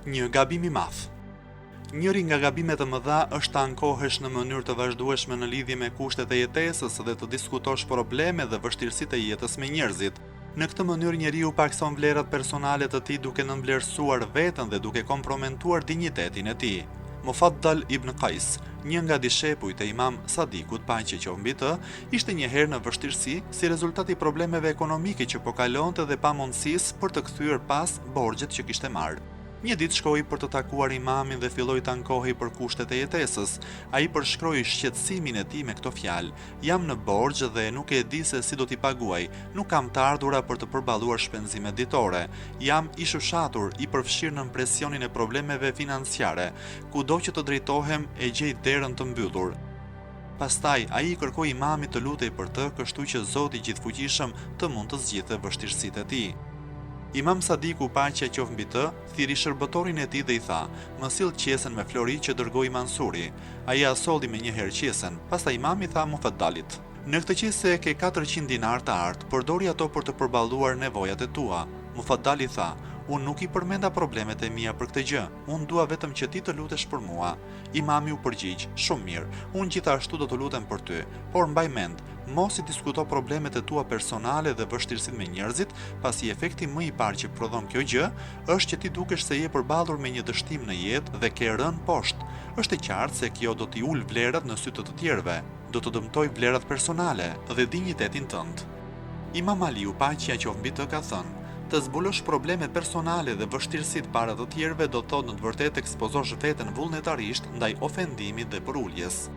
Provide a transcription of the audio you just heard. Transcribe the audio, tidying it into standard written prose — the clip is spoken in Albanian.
Një gabim i madh. Njëri nga gabimet e mëdha është të ankohesh në mënyrë të vazhdueshme në lidhje me kushtet e jetesës dhe të diskutosh probleme dhe vështirësitë e jetës me njerëzit. Në këtë mënyrë njeriu pakson vlerat personale të tij duke nënvlerësuar veten dhe duke komprometuar dinjitetin e tij. Mufaddal ibn Qais, një nga dishepujt e Imam Sadikut, paqja qoftë mbi të, ishte një herë në vështirësi si rezultat i problemeve ekonomike që po kalonte dhe pamundësisë për të kthyer pas borxhet që kishte marrë. Një ditë shkoi për të takuar imamin dhe filloi të ankohej për kushtet e jetesës. Ai përshkroi shqetësimin e tij me këto fjalë: "Jam në borxh dhe nuk e di se si do t'i paguaj. Nuk kam të ardhura për të përballuar shpenzimet ditore. Jam i shushatur, i përfshirë në presionin e problemeve financiare. Kudo që të drejtohem e gjej derën të mbyllur." Pastaj ai i kërkoi imamit të lutej për të, kështu që Zoti i Gjithfuqishëm të mund të zgjidhte vështirësitë e tij. Imam Sadiku, paqja qoftë mbi të, thiri shërbëtorin e tij dhe i tha: "Më sill qesen me flori që dërgoi Mansuri." Ai ia solli me një herë qesen. Pastaj imami tha Mufaddalit: "Në këtë qese ke 400 dinar të artë, përdori ato për të përballuar nevojat e tua." Mufaddali tha: "Unë nuk i përmenda problemet e mia për këtë gjë, unë dua vetëm që ti të lutesh për mua." Imami u përgjigj: "Shumë mirë, unë gjithashtu do të lutem për ty, por mbaj mend, mos i diskuto problemet e tua personale dhe vështirësitë me njerëzit, pasi efekti më i parë që prodhon kjo gjë është që ti dukesh se je përballur me një dështim në jetë dhe ke rënë poshtë. Është e qartë se kjo do t'i ul vlerat në sy të tjerëve, do të dëmtoj vlerat personale dhe dinjitetin tënd." Imam Aliu, paqja qoftë mbi të, ka thënë: "Të zbulosh problemet personale dhe vështirësitë para të tjerëve do të thotë në të vërtetë ekspozosh veten vullnetarisht ndaj ofendimit dhe për uljes."